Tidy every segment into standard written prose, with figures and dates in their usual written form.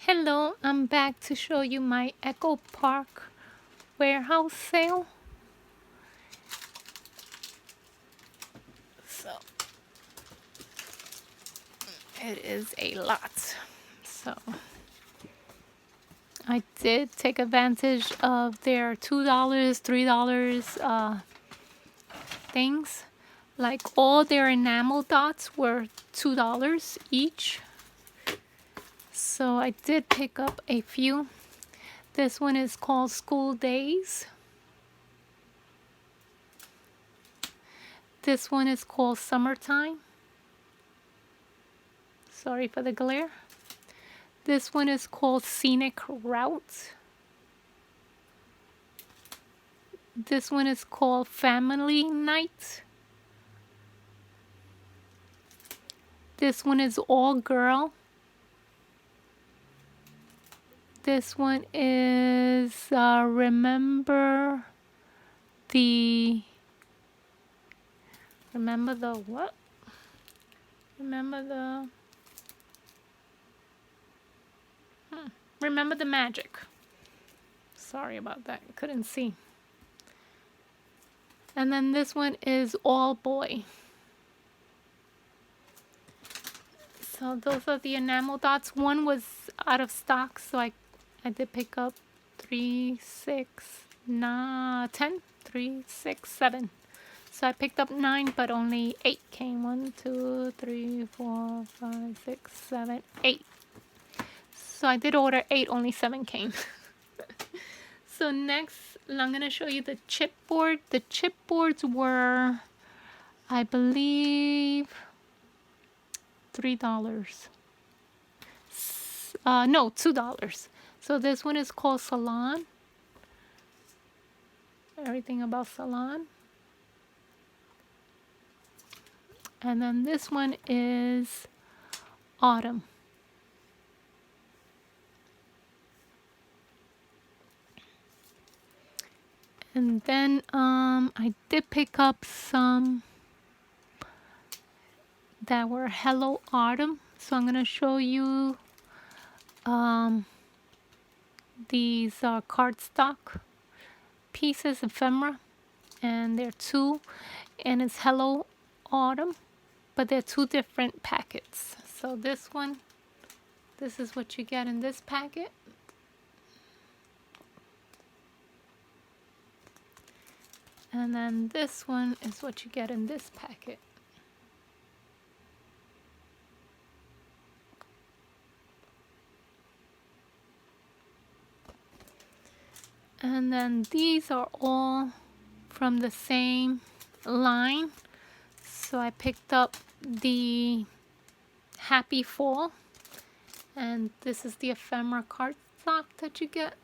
Hello, I'm back to show you my Echo Park warehouse sale. So it is a lot. So I did take advantage of their $2, $3 things. Like all their enamel dots were $2 each. So I did pick up a few. This one is called School Days. This one is called Summertime. Sorry for the glare. This one is called Scenic Route. This one is called Family Night. This one is All Girl. This one is Remember the what? Remember the Magic. Sorry about that, couldn't see. And then this one is All Boy. So those are the enamel dots. One was out of stock, so I did pick up 3, 6, 9, 10, 3, 6, 7. So I picked up 9, but only 8 came. 1, 2, 3, 4, 5, 6, 7, 8. So I did order 8, only 7 came. So next, I'm going to show you the chipboard. The chipboards were, I believe, $3. No, $2. So this one is called Salon. Everything about Salon. And then this one is Autumn. And then I did pick up some that were Hello Autumn. So I'm going to show you these cardstock pieces, ephemera. And they're 2. And it's Hello Autumn. But they're 2 different packets. So this one, this is what you get in this packet. And then this one is what you get in this packet. And then these are all from the same line. So I picked up the Happy Fall. And this is the ephemera cardstock that you get.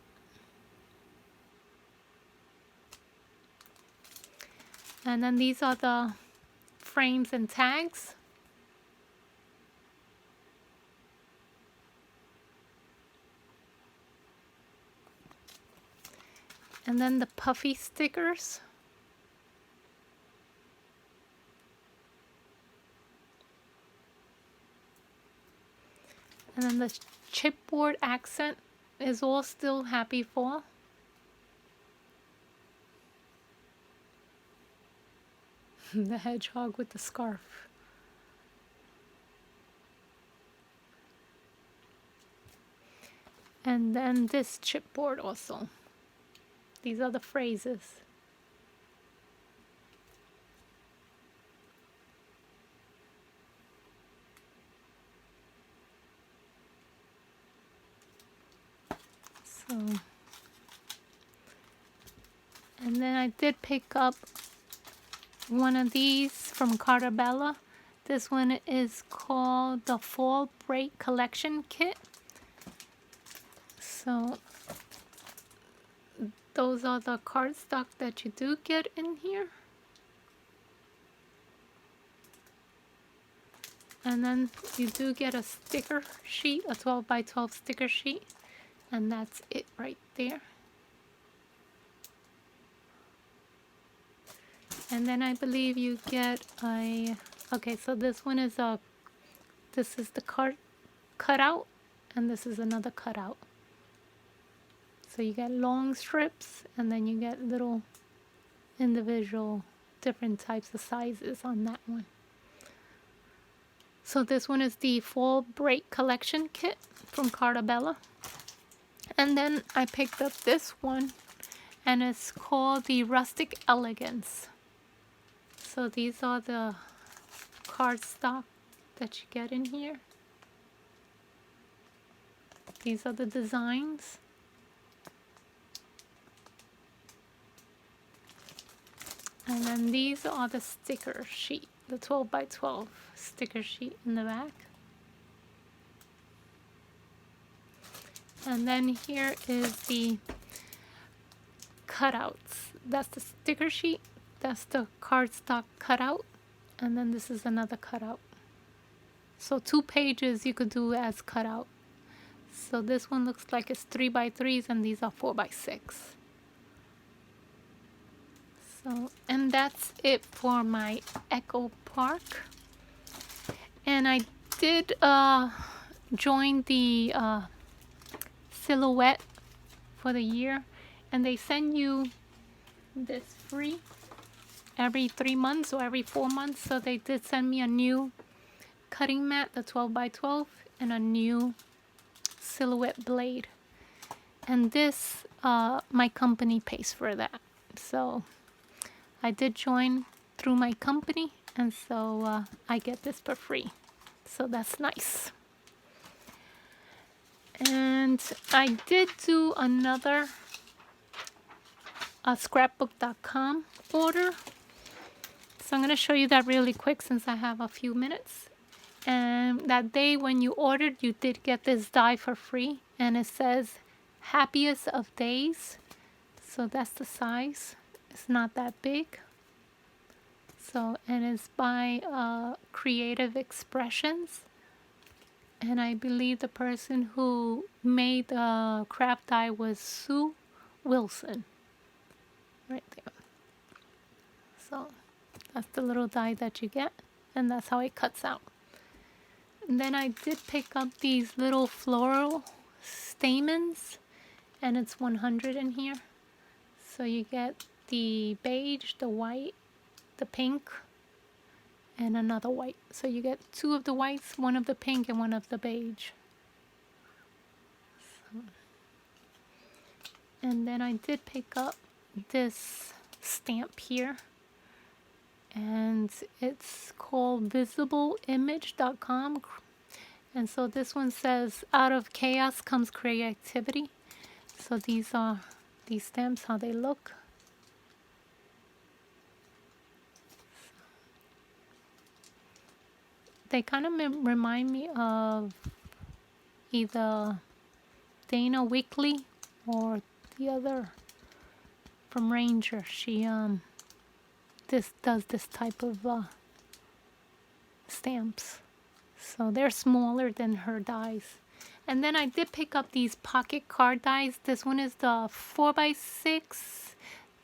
And then these are the frames and tags. And then the puffy stickers. And then the chipboard accent is all still Happy Fall. The hedgehog with the scarf. And then this chipboard also. These are the phrases. So, and then I did pick up one of these from Carta Bella. This one is called the Fall Break Collection Kit. So those are the cardstock that you do get in here. And then you do get a sticker sheet, a 12 by 12 sticker sheet. And that's it right there. And then I believe you get a, okay, so this one is this is the card cutout. and this is another cutout. So you get long strips, and then you get little individual different types of sizes on that one. So this one is the Fall Break Collection Kit from Carta Bella. And then I picked up this one, and it's called the Rustic Elegance. So these are the cardstock that you get in here. These are the designs. And then these are the sticker sheet, the 12 by 12 sticker sheet in the back. And then here is the cutouts. That's the sticker sheet, that's the cardstock cutout, and then this is another cutout. So 2 pages you could do as cutout. So this one looks like it's 3 by 3s, and these are 4 by 6. So, and that's it for my Echo Park. And I did join the silhouette for the year, and they send you this free every 3 months or every 4 months. So they did send me a new cutting mat, the 12 by 12, and a new silhouette blade. And this, my company pays for that. So I did join through my company, and so I get this for free. So that's nice. And I did do another scrapbook.com order. So I'm going to show you that really quick since I have a few minutes. And that day when you ordered, you did get this die for free. And it says happiest of days. So that's the size. It's not that big. So, and it's by Creative Expressions. And I believe the person who made the craft die was Sue Wilson. Right there. So that's the little die that you get, and that's how it cuts out. And then I did pick up these little floral stamens, and it's 100 in here. So you get the beige, the white, the pink, and another white. So you get 2 of the whites, 1 of the pink, and 1 of the beige. So. And then I did pick up this stamp here, and it's called visibleimage.com. And so this one says, out of chaos comes creativity. So these are these stamps, how they look. They kind of remind me of either Dana Wickley or the other from Ranger. She does this type of stamps. So they're smaller than her dies. And then I did pick up these pocket card dies. This one is the 4 by 6.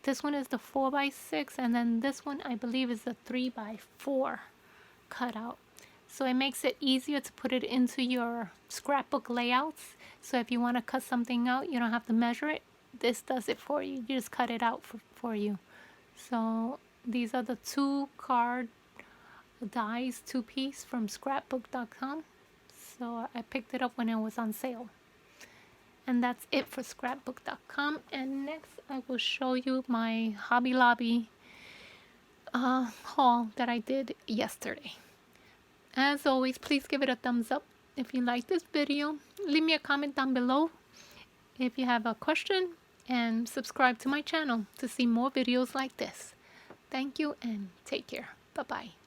This one is the 4 by 6, and then this one I believe is the 3 by 4 cutout. So it makes it easier to put it into your scrapbook layouts. So if you want to cut something out, you don't have to measure it. This does it for you. You just cut it out for you. So these are the 2 card dies, 2-piece from scrapbook.com. So I picked it up when it was on sale. And that's it for scrapbook.com. And next I will show you my Hobby Lobby haul that I did yesterday. As always, please give it a thumbs up if you like this video. Leave me a comment down below if you have a question, and subscribe to my channel to see more videos like this. Thank you and take care. Bye-bye.